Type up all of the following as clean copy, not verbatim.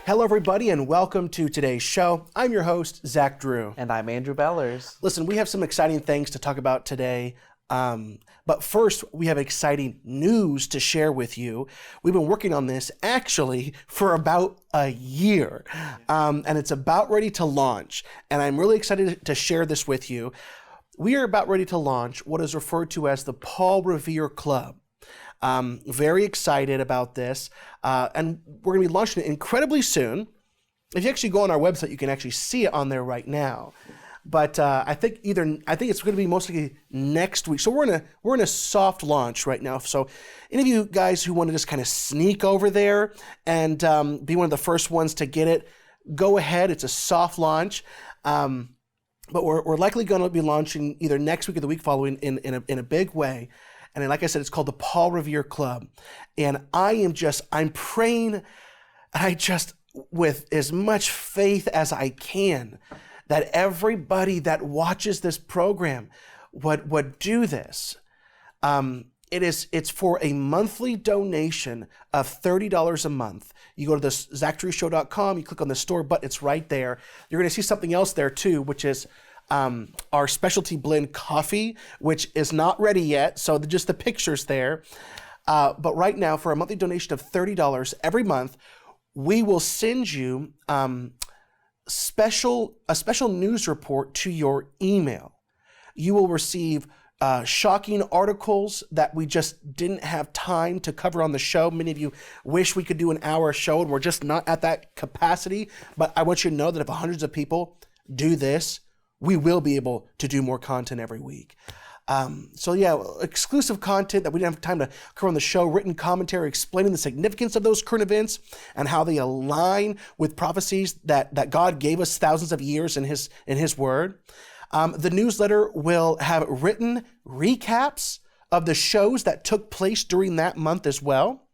Hello, everybody, and welcome to today's show. I'm your host, Zach Drew. And I'm Andrew Bellers. Listen, we have some exciting things to talk about today. But first, we have exciting news to share with you. We've been working on this actually for about a year, and it's about ready to launch. And I'm really excited to share this with you. We are about ready to launch what is referred to as the Paul Revere Club. Very excited about this, and we're going to be launching it incredibly soon. If you actually go on our website, you can actually see it on there right now. But I think it's going to be mostly next week. So we're in a soft launch right now. So any of you guys who want to just kind of sneak over there and be one of the first ones to get it, go ahead. It's a soft launch. But we're likely going to be launching either next week or the week following in a big way. And like I said, it's called the Paul Revere Club. And I'm praying, with as much faith as I can, that everybody that watches this program would do this. It's for a monthly donation of $30 a month. You go to the zachdrewshow.com, you click on the store button, it's right there. You're gonna see something else there too, which is our specialty blend coffee, which is not ready yet, so just the pictures there. But right now, for a monthly donation of $30 every month, we will send you a special news report to your email. You will receive shocking articles that we just didn't have time to cover on the show. Many of you wish we could do an hour show, and we're just not at that capacity. But I want you to know that if hundreds of people do this, we will be able to do more content every week. Exclusive content that we didn't have time to cover on the show, written commentary explaining the significance of those current events and how they align with prophecies that God gave us thousands of years in His Word. The newsletter will have written recaps of the shows that took place during that month as well.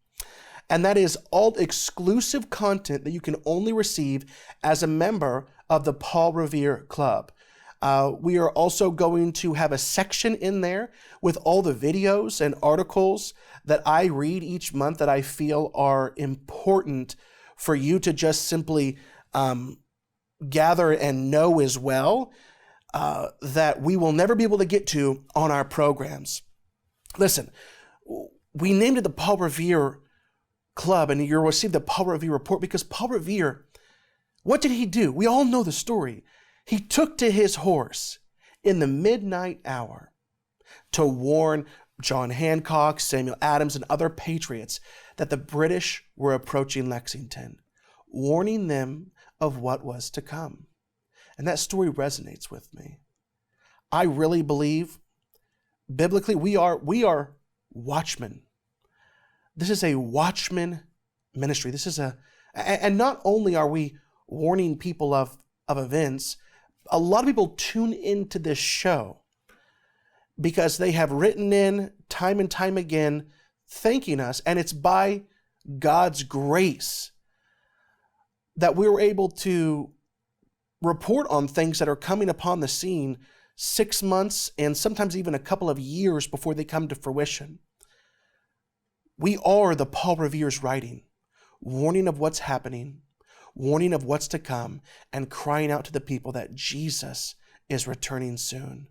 And that is all exclusive content that you can only receive as a member of the Paul Revere Club. We are also going to have a section in there with all the videos and articles that I read each month that I feel are important for you to just simply gather and know as well, that we will never be able to get to on our programs. Listen, we named it the Paul Revere Club, and you'll receive the Paul Revere report because Paul Revere, what did he do? We all know the story. He took to his horse in the midnight hour to warn John Hancock, Samuel Adams, and other patriots that the British were approaching Lexington, warning them of what was to come. And that story resonates with me. I really believe, biblically, we are watchmen. This is a watchman ministry. And not only are we warning people of events, a lot of people tune into this show because they have written in time and time again thanking us, and it's by God's grace that we were able to report on things that are coming upon the scene 6 months and sometimes even a couple of years before they come to fruition. We are the Paul Revere's writing, warning of what's happening, warning of what's to come, and crying out to the people that Jesus is returning soon.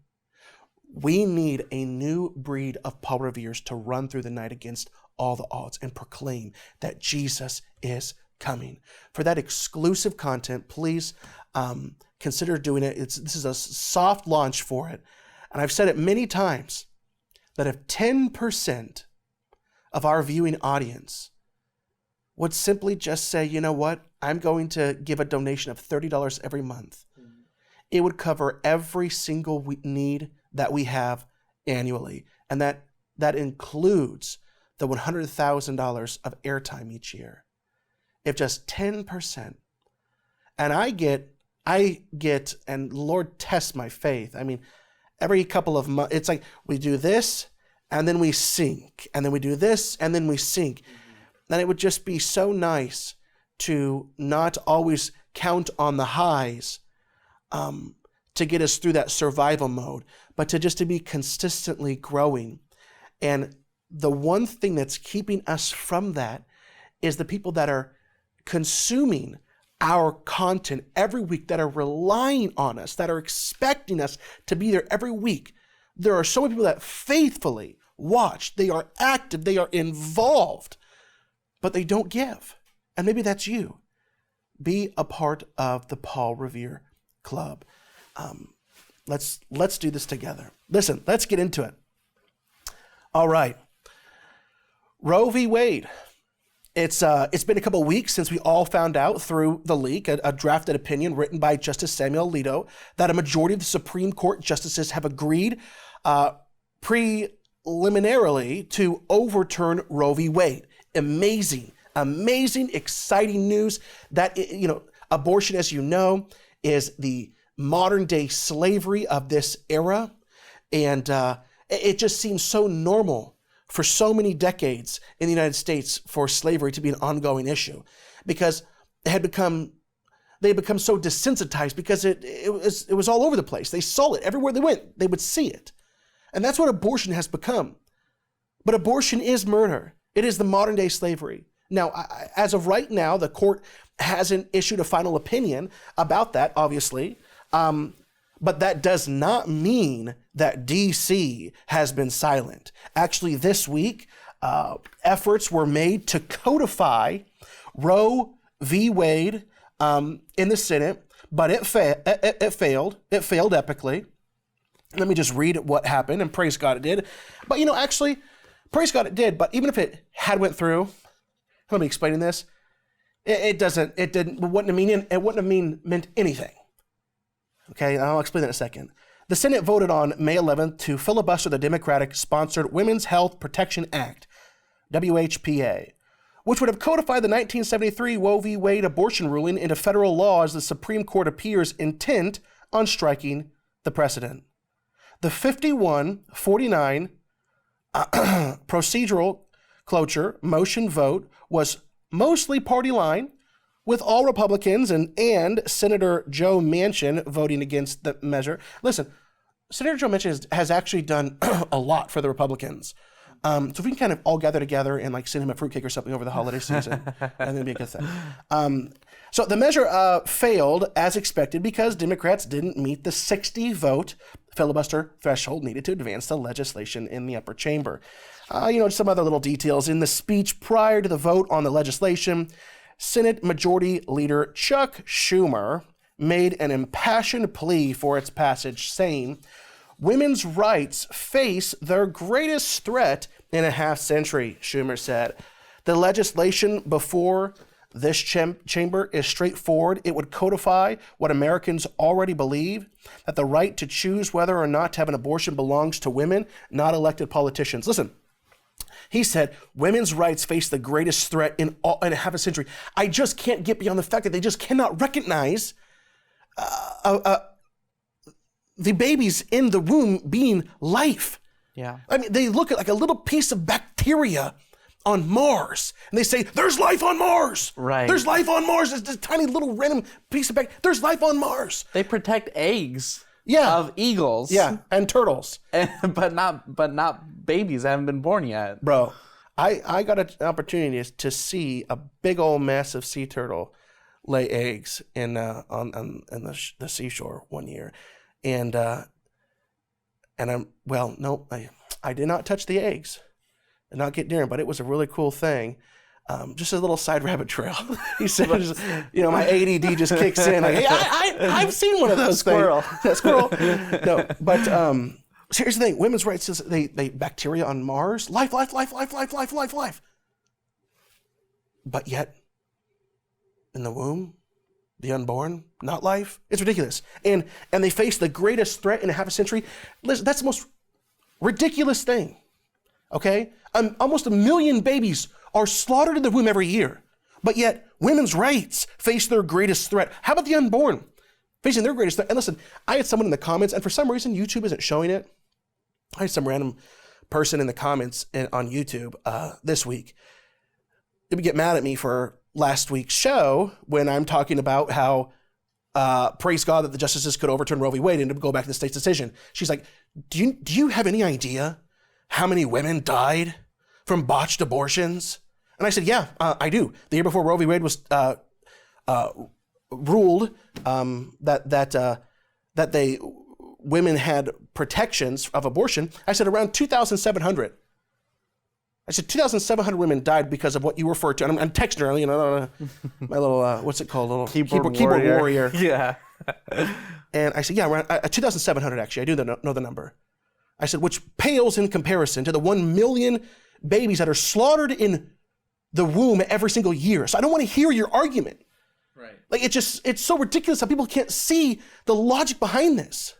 We need a new breed of Paul Reveres to run through the night against all the odds and proclaim that Jesus is coming. For that exclusive content, please consider doing it. This is a soft launch for it. And I've said it many times that if 10% of our viewing audience would simply just say, you know what, I'm going to give a donation of $30 every month, it would cover every single need that we have annually. And that includes the $100,000 of airtime each year. If just 10%, and I get, and Lord test my faith. I mean, every couple of months, it's like we do this and then we sink, and then we do this and then we sink. And it would just be so nice to not always count on the highs to get us through that survival mode, but to be consistently growing. And the one thing that's keeping us from that is the people that are consuming our content every week, that are relying on us, that are expecting us to be there every week. There are so many people that faithfully watch. They are active. They are involved, but they don't give. And maybe that's you. Be a part of the Paul Revere Club. Let's do this together. Listen, let's get into it. All right. Roe v. Wade. It's been a couple of weeks since we all found out through the leak, a drafted opinion written by Justice Samuel Alito, that a majority of the Supreme Court justices have agreed preliminarily to overturn Roe v. Wade. Amazing, exciting news. That, abortion, as you know, is the modern day slavery of this era. And it just seems so normal for so many decades in the United States for slavery to be an ongoing issue, because they had become so desensitized, because it was all over the place. They saw it everywhere they went. They would see it. And that's what abortion has become. But abortion is murder. It is the modern day slavery. Now, as of right now, the court hasn't issued a final opinion about that, obviously. But that does not mean that D.C. has been silent. Actually, this week, efforts were made to codify Roe v. Wade in the Senate, but it failed. It failed epically. Let me just read what happened, and praise God it did. But actually, praise God it did. But even if it had went through, let me explain this. It wouldn't have meant anything. Okay, I'll explain that in a second. The Senate voted on May 11th to filibuster the Democratic-sponsored Women's Health Protection Act, WHPA, which would have codified the 1973 Roe v. Wade abortion ruling into federal law, as the Supreme Court appears intent on striking the precedent. The 51-49 procedural cloture motion vote was mostly party line, with all Republicans and Senator Joe Manchin voting against the measure. Listen, Senator Joe Manchin has actually done a lot for the Republicans. So if we can kind of all gather together and send him a fruitcake or something over the holiday season, and it'd be a good thing. So the measure failed as expected because Democrats didn't meet the 60-vote filibuster threshold needed to advance the legislation in the upper chamber. Some other little details. In the speech prior to the vote on the legislation, Senate Majority Leader Chuck Schumer made an impassioned plea for its passage, saying, "Women's rights face their greatest threat in a half century," Schumer said. "The legislation before this chamber is straightforward. It would codify what Americans already believe, that the right to choose whether or not to have an abortion belongs to women, not elected politicians." Listen. He said, women's rights face the greatest threat in a half a century. I just can't get beyond the fact that they just cannot recognize the babies in the womb being life. Yeah. I mean, they look at like a little piece of bacteria on Mars, and they say, there's life on Mars. Right. There's life on Mars. It's this tiny little random piece of bacteria. There's life on Mars. They protect eggs. Yeah. Of eagles. Yeah, and turtles. but not babies that haven't been born yet. Bro, I got an opportunity to see a big old massive sea turtle lay eggs in on the seashore one year, and I did not touch the eggs and not get near them, but it was a really cool thing. Just a little side rabbit trail. He said, my ADD just kicks in. Like, hey, I've seen one of those squirrel. Things. Squirrel. No, but so here's the thing. Women's rights is they bacteria on Mars. Life. But yet, in the womb, the unborn, not life. It's ridiculous. And they face the greatest threat in a half a century. Listen, that's the most ridiculous thing. Okay? Almost 1 million babies are slaughtered in the womb every year. But yet, women's rights face their greatest threat. How about the unborn facing their greatest threat? And listen, I had someone in the comments, and for some reason, YouTube isn't showing it. I had some random person in the comments on YouTube this week. They would get mad at me for last week's show when I'm talking about how, praise God that the justices could overturn Roe v. Wade and go back to the state's decision. She's like, do you have any idea how many women died from botched abortions? And I said, yeah, I do. The year before Roe v. Wade was ruled that women had protections of abortion, I said around 2,700. I said 2,700 women died because of what you referred to. And I'm texting her, my little, what's it called? Little keyboard warrior. Yeah. And I said, yeah, around 2,700 actually. I do know the number. I said, which pales in comparison to the 1 million babies that are slaughtered in the womb every single year. So I don't want to hear your argument. Right. Like, it's so ridiculous how people can't see the logic behind this.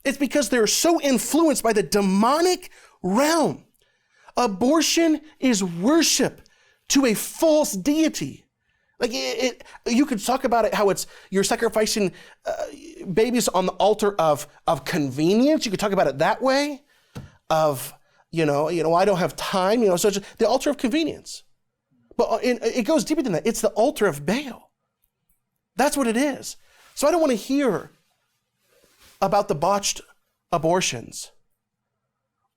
It's because they're so influenced by the demonic realm. Abortion is worship to a false deity. Like, you could talk about it, how you're sacrificing babies on the altar of convenience. You could talk about it that way, of, I don't have time, so it's the altar of convenience. But it goes deeper than that. It's the altar of Baal. That's what it is. So I don't want to hear about the botched abortions.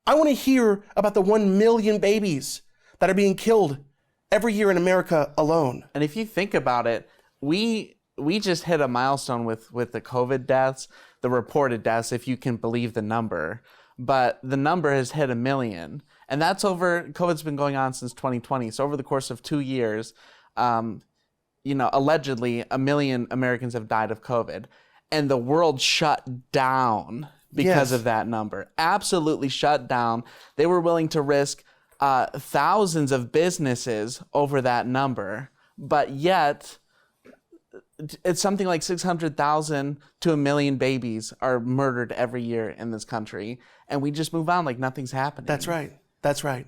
I want to hear about the 1 million babies that are being killed every year in America alone. And if you think about it, we just hit a milestone with the COVID deaths, the reported deaths, if you can believe the number. But the number has hit 1 million. And that's COVID's been going on since 2020. So over the course of 2 years, allegedly 1 million Americans have died of COVID. And the world shut down because of that number. Absolutely shut down. They were willing to risk thousands of businesses over that number. But yet, it's something like 600,000 to 1 million babies are murdered every year in this country. And we just move on like nothing's happening. That's right. That's right.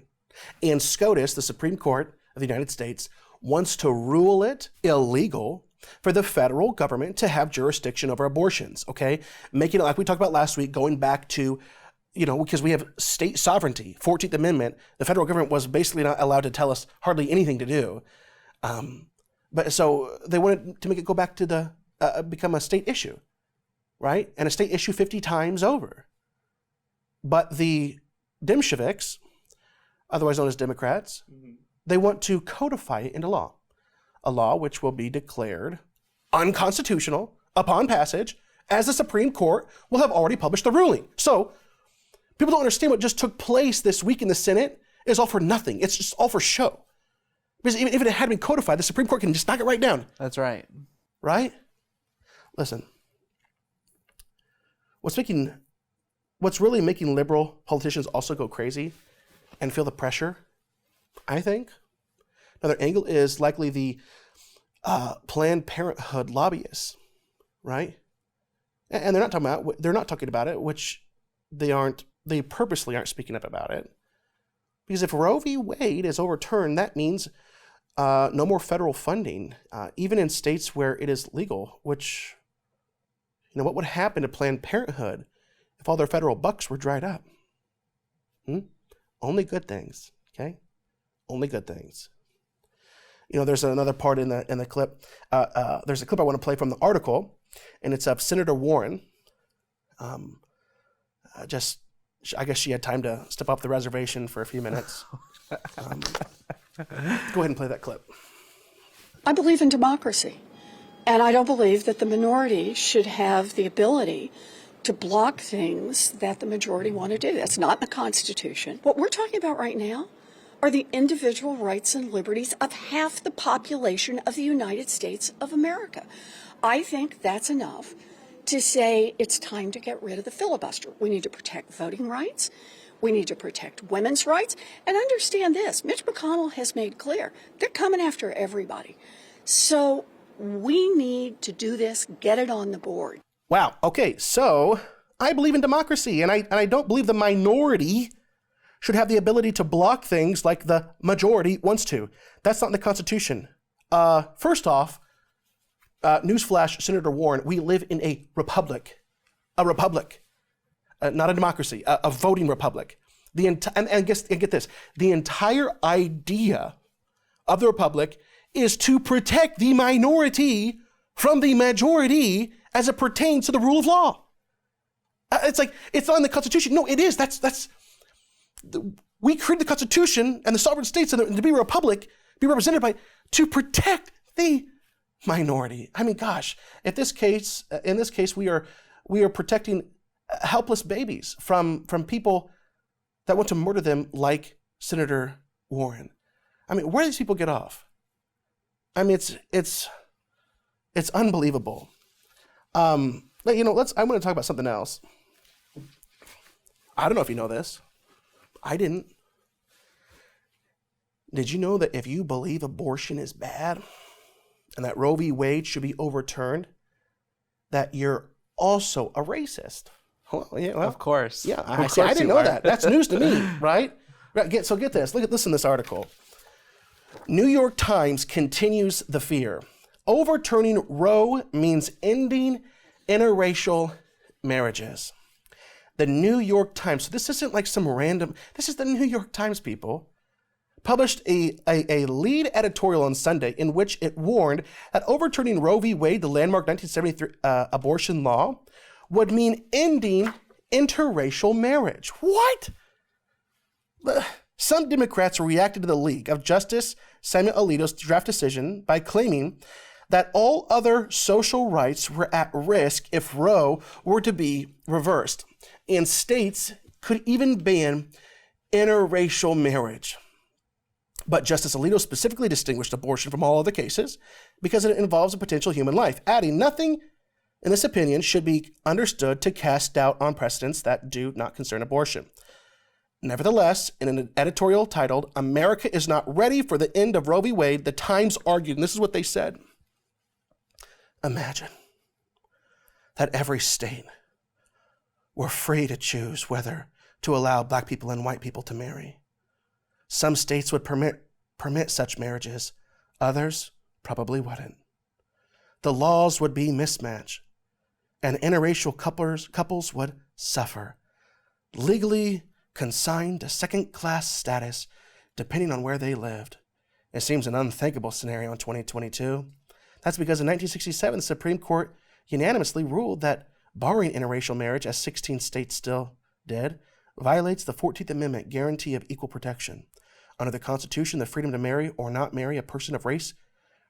And SCOTUS, the Supreme Court of the United States, wants to rule it illegal for the federal government to have jurisdiction over abortions, okay? Making it, like we talked about last week, going back to, because we have state sovereignty, 14th Amendment, the federal government was basically not allowed to tell us hardly anything to do. But so they wanted to make it go back to become a state issue, right? And a state issue 50 times over. But the Demshoviks, otherwise known as Democrats, they want to codify it into law. A law which will be declared unconstitutional upon passage, as the Supreme Court will have already published the ruling. So people don't understand what just took place this week in the Senate is all for nothing. It's just all for show. Because even if it had been codified, the Supreme Court can just knock it right down. That's right. Right? Listen, what's really making liberal politicians also go crazy and feel the pressure, I think, another angle is likely the Planned Parenthood lobbyists, right? And they're not talking about it, which they purposely aren't speaking up about it. Because if Roe V Wade is overturned, that means no more federal funding, even in states where it is legal, which, what would happen to Planned Parenthood if all their federal bucks were dried up? Only good things, okay? Only good things. There's another part in the clip. There's a clip I want to play from the article, and it's of Senator Warren. I guess she had time to step up the reservation for a few minutes. Go ahead and play that clip. I believe in democracy, and I don't believe that the minority should have the ability to block things that the majority want to do. That's not in the Constitution. What we're talking about right now are the individual rights and liberties of half the population of the United States of America. I think that's enough to say it's time to get rid of the filibuster. We need to protect voting rights. We need to protect women's rights. And understand this, Mitch McConnell has made clear, they're coming after everybody. So we need to do this, get it on the board. Wow, okay, so I believe in democracy, and I don't believe the minority should have the ability to block things like the majority wants to. That's not in the Constitution. First off, newsflash, Senator Warren, we live in a republic, not a democracy, a voting republic. And get this, the entire idea of the republic is to protect the minority from the majority as it pertains to the rule of law. It's like, it's not in the Constitution. No, it is. We created the Constitution and the sovereign states and to be a republic, be represented by, to protect the minority. I mean, gosh, in this case, we are protecting helpless babies from people that want to murder them, like Senator Warren. I mean, where do these people get off? I mean, it's unbelievable. I want to talk about something else. I don't know if you know this. I didn't. Did you know that if you believe abortion is bad and that Roe v. Wade should be overturned, that you're also a racist? Well, of course. Yeah, I didn't know that. That's news to me, right? So get this. Listen to this article. New York Times continues the fear. Overturning Roe means ending interracial marriages. The New York Times, so this isn't like some random, this is the New York Times, people, published a lead editorial on Sunday in which it warned that overturning Roe v. Wade, the landmark 1973 abortion law, would mean ending interracial marriage. What? Some Democrats reacted to the leak of Justice Samuel Alito's draft decision by claiming that all other social rights were at risk if Roe were to be reversed, and states could even ban interracial marriage. But Justice Alito specifically distinguished abortion from all other cases because it involves a potential human life, adding nothing in this opinion should be understood to cast doubt on precedents that do not concern abortion. Nevertheless, in an editorial titled, "America is Not Ready for the End of Roe v. Wade," the Times argued, and this is what they said: imagine that every state were free to choose whether to allow black people and white people to marry. Some states would permit such marriages, others probably wouldn't. The laws would be mismatched, and interracial couples would suffer, legally consigned to second-class status depending on where they lived. It seems an unthinkable scenario in 2022. That's because in 1967, the Supreme Court unanimously ruled that barring interracial marriage, as 16 states still did, violates the 14th Amendment guarantee of equal protection. Under the Constitution, the freedom to marry or not marry a person of race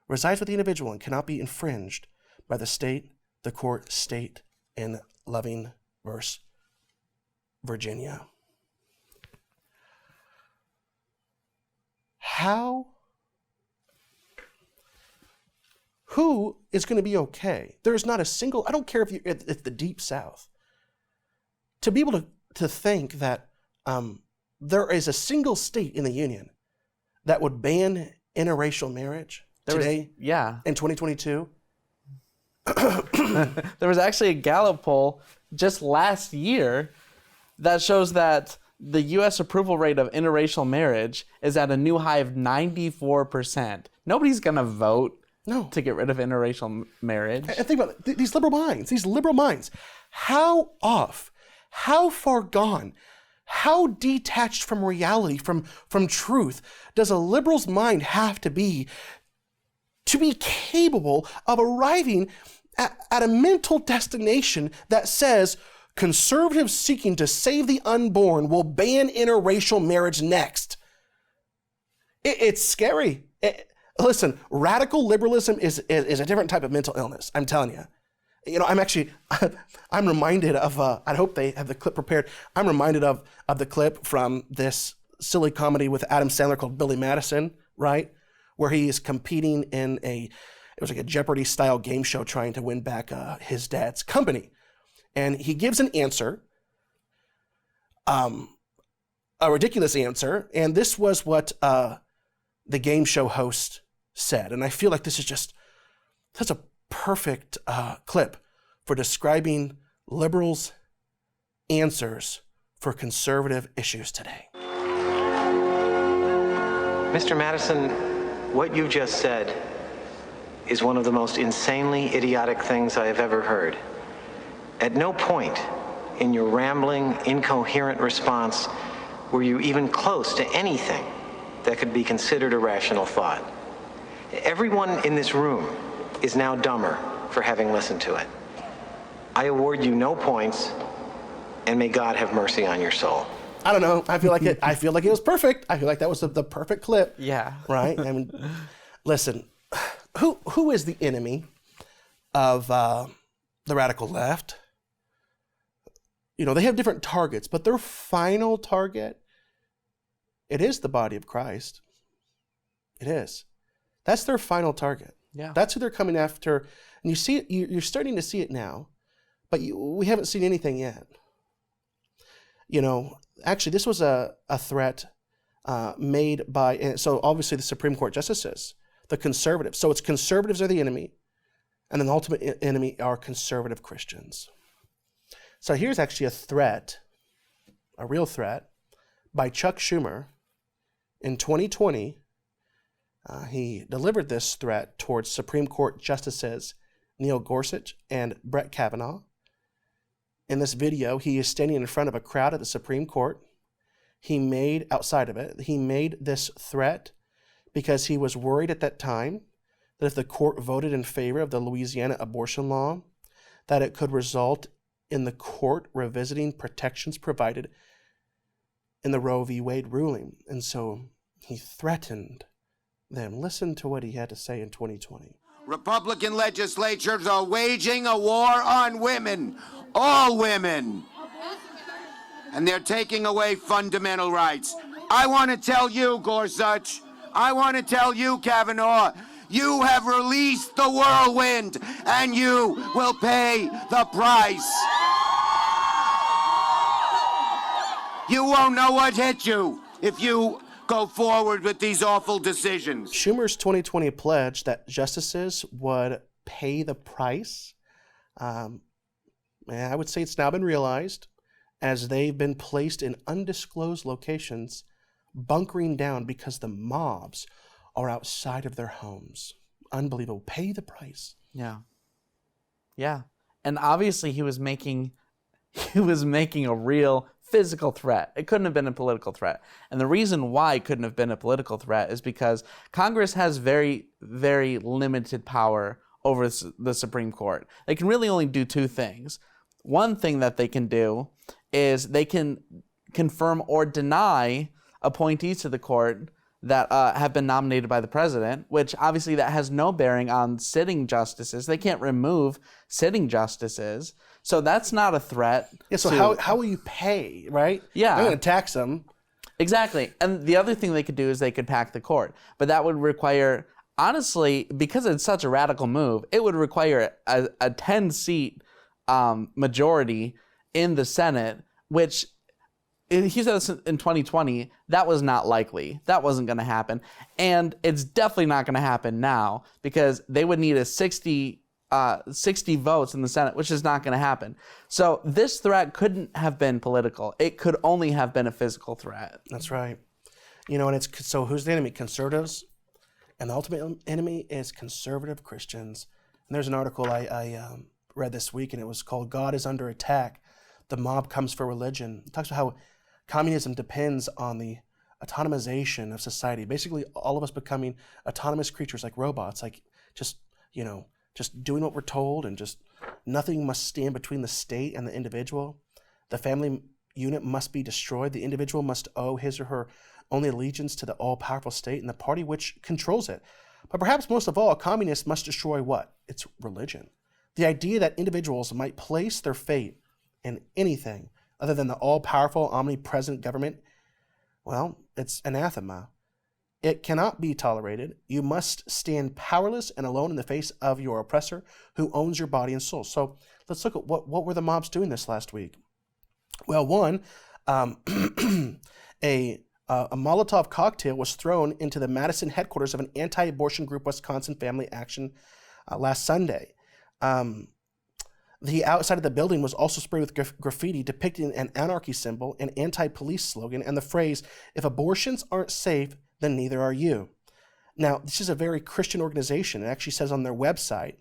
resides with the individual and cannot be infringed by the state, the court, state in Loving versus Virginia. Who is going to be okay? There's not a single, I don't care if it's the Deep South, to be able to think that there is a single state in the Union that would ban interracial marriage today in 2022. There was actually a Gallup poll just last year that shows that the U.S. approval rate of interracial marriage is at a new high of 94%. Nobody's going to vote to get rid of interracial marriage. And think about it. These liberal minds, how off, how far gone, how detached from reality, from truth does a liberal's mind have to be capable of arriving at a mental destination that says conservatives seeking to save the unborn will ban interracial marriage next? It's scary. Listen, radical liberalism is a different type of mental illness. I'm telling you. You know, I'm reminded of, I hope they have the clip prepared. I'm reminded of the clip from this silly comedy with Adam Sandler called Billy Madison, right? Where he is competing in it was like a Jeopardy style game show trying to win back his dad's company. And he gives an answer, a ridiculous answer. And this was what the game show host said. And I feel like this is that's a perfect clip for describing liberals' answers for conservative issues today. Mr. Madison, what you just said is one of the most insanely idiotic things I have ever heard. At no point in your rambling, incoherent response were you even close to anything that could be considered a rational thought. Everyone in this room is now dumber for having listened to it. I award you no points, and may God have mercy on your soul. I don't know. I feel like it was perfect. I feel like that was the perfect clip. Yeah. Right? I mean, listen, who is the enemy of the radical left? You know, they have different targets, but their final target, it is the body of Christ. It is. That's their final target. Yeah. That's who they're coming after. And you see it, you're starting to see it now, but we haven't seen anything yet. You know, actually, this was a threat made by, so obviously the Supreme Court justices, the conservatives. So it's conservatives are the enemy, and then the ultimate enemy are conservative Christians. So here's actually a threat, a real threat, by Chuck Schumer in 2020. He delivered this threat towards Supreme Court Justices Neil Gorsuch and Brett Kavanaugh. In this video, he is standing in front of a crowd at the Supreme Court. He made this threat because he was worried at that time that if the court voted in favor of the Louisiana abortion law, that it could result in the court revisiting protections provided in the Roe V Wade ruling. And so he threatened them. Listen to what he had to say in 2020. Republican legislatures are waging a war on women, all women, and they're taking away fundamental rights. I want to tell you, Gorsuch, I want to tell you, Kavanaugh, you have released the whirlwind, and you will pay the price. You won't know what hit you if you go forward with these awful decisions. Schumer's 2020 pledge that justices would pay the price, I would say it's now been realized as they've been placed in undisclosed locations, bunkering down because the mobs are outside of their homes. Unbelievable. Pay the price. Yeah. Yeah. And obviously he was making a real physical threat. It couldn't have been a political threat. And the reason why it couldn't have been a political threat is because Congress has very, very limited power over the Supreme Court. They can really only do two things. One thing that they can do is they can confirm or deny appointees to the court that have been nominated by the president, which obviously that has no bearing on sitting justices. They can't remove sitting justices. So that's not a threat. Yeah, so how will you pay, right? Yeah. I'm going to tax them. Exactly. And the other thing they could do is they could pack the court. But that would require, honestly, because it's such a radical move, it would require a 10-seat majority in the Senate, which he said this in 2020, that was not likely. That wasn't going to happen. And it's definitely not going to happen now because they would need a 60 votes in the Senate, which is not going to happen. So this threat couldn't have been political. It could only have been a physical threat. That's right. You know, and so who's the enemy? Conservatives. And the ultimate enemy is conservative Christians. And there's an article I read this week, and it was called God is Under Attack. The Mob Comes for Religion. It talks about how communism depends on the autonomization of society. Basically, all of us becoming autonomous creatures like robots, like just doing what we're told, and just nothing must stand between the state and the individual. The family unit must be destroyed. The individual must owe his or her only allegiance to the all-powerful state and the party which controls it. But perhaps most of all, communists must destroy what? It's religion. The idea that individuals might place their fate in anything other than the all-powerful, omnipresent government, well, it's anathema. It cannot be tolerated. You must stand powerless and alone in the face of your oppressor who owns your body and soul. So let's look at what were the mobs doing this last week. Well, one, a Molotov cocktail was thrown into the Madison headquarters of an anti-abortion group, Wisconsin Family Action, last Sunday. The outside of the building was also sprayed with graffiti depicting an anarchy symbol, an anti-police slogan, and the phrase, "If abortions aren't safe, then neither are you." Now, this is a very Christian organization. It actually says on their website,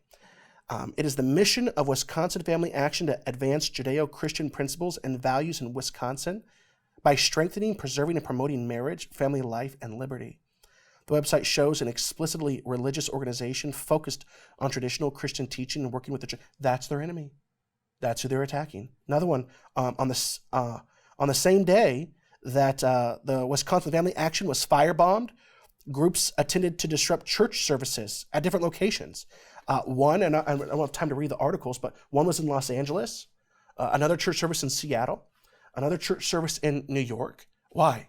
it is the mission of Wisconsin Family Action to advance Judeo-Christian principles and values in Wisconsin by strengthening, preserving, and promoting marriage, family life, and liberty. The website shows an explicitly religious organization focused on traditional Christian teaching and working with the church. That's their enemy. That's who they're attacking. Another one, on the same day that the Wisconsin Family Action was firebombed, groups attended to disrupt church services at different locations. One, and I don't have time to read the articles, but one was in Los Angeles, another church service in Seattle, another church service in New York. Why?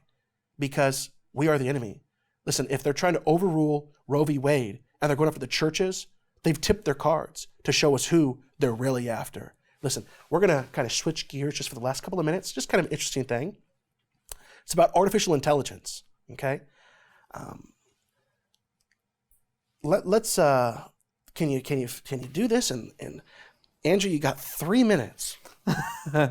Because we are the enemy. Listen, if they're trying to overrule Roe v. Wade and they're going after the churches, they've tipped their cards to show us who they're really after. Listen, we're going to kind of switch gears just for the last couple of minutes. Just kind of an interesting thing. It's about artificial intelligence, okay? Let's can you do this? And Andrew, you got 3 minutes. All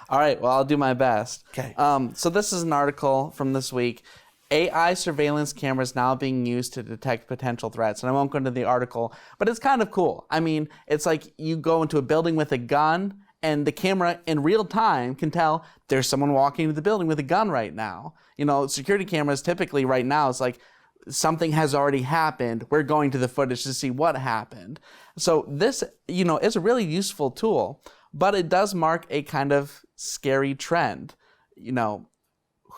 right, well, I'll do my best. Okay. So this is an article from this week. AI surveillance cameras now being used to detect potential threats. And I won't go into the article, but it's kind of cool. I mean, it's like you go into a building with a gun and the camera in real time can tell there's someone walking into the building with a gun right now. You know, security cameras typically right now, it's like something has already happened. We're going to the footage to see what happened. So this, you know, is a really useful tool, but it does mark a kind of scary trend. You know,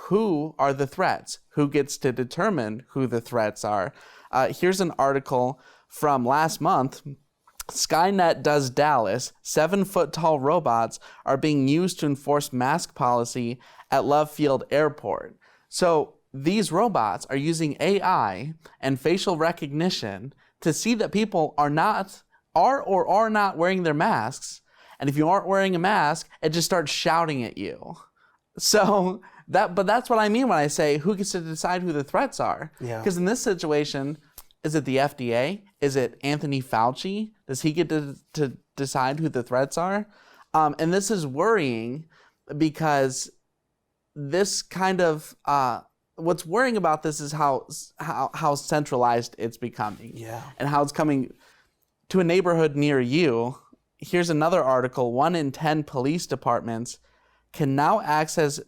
who are the threats? Who gets to determine who the threats are? Here's an article from last month. Skynet does Dallas. 7-foot-tall robots are being used to enforce mask policy at Love Field Airport. So these robots are using AI and facial recognition to see that people are not wearing their masks. And if you aren't wearing a mask, it just starts shouting at you. So that's what I mean when I say who gets to decide who the threats are. Yeah. Because in this situation, is it the FDA? Is it Anthony Fauci? Does he get to decide who the threats are? And this is worrying because this kind of what's worrying about this is how centralized it's becoming. Yeah. And how it's coming to a neighborhood near you. Here's another article. 1 in 10 police departments can now access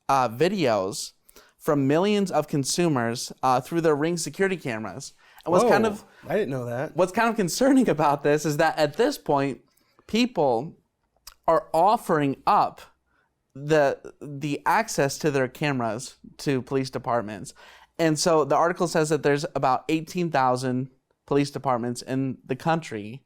videos from millions of consumers through their Ring security cameras. And I didn't know that. What's kind of concerning about this is that at this point, people are offering up the access to their cameras to police departments. And so the article says that there's about 18,000 police departments in the country.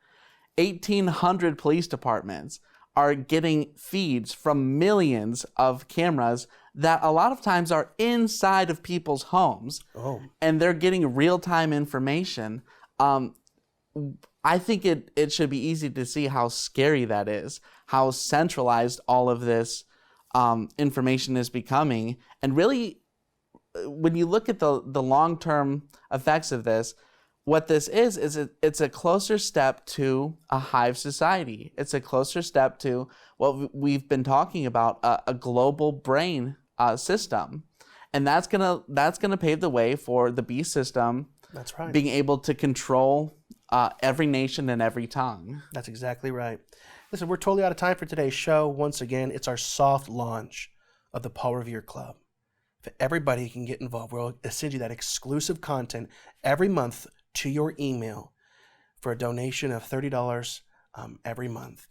1,800 police departments are getting feeds from millions of cameras that a lot of times are inside of people's homes. Oh. And they're getting real-time information. I think it should be easy to see how scary that is, how centralized all of this information is becoming. And really, when you look at the long-term effects of this, what this is it's a closer step to a hive society. It's a closer step to what we've been talking about, a global brain system. And that's gonna pave the way for the beast system. That's right. Being able to control every nation and every tongue. That's exactly right. Listen, we're totally out of time for today's show. Once again, it's our soft launch of the Paul Revere Club. If everybody can get involved, we'll send you that exclusive content every month to your email for a donation of $30 every month.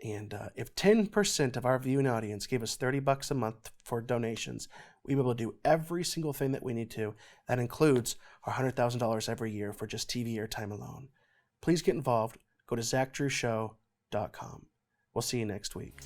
And if 10% of our viewing audience give us $30 a month for donations, we'll be able to do every single thing that we need to. That includes our $100,000 every year for just TV airtime alone. Please get involved. Go to ZachDrewShow.com. We'll see you next week.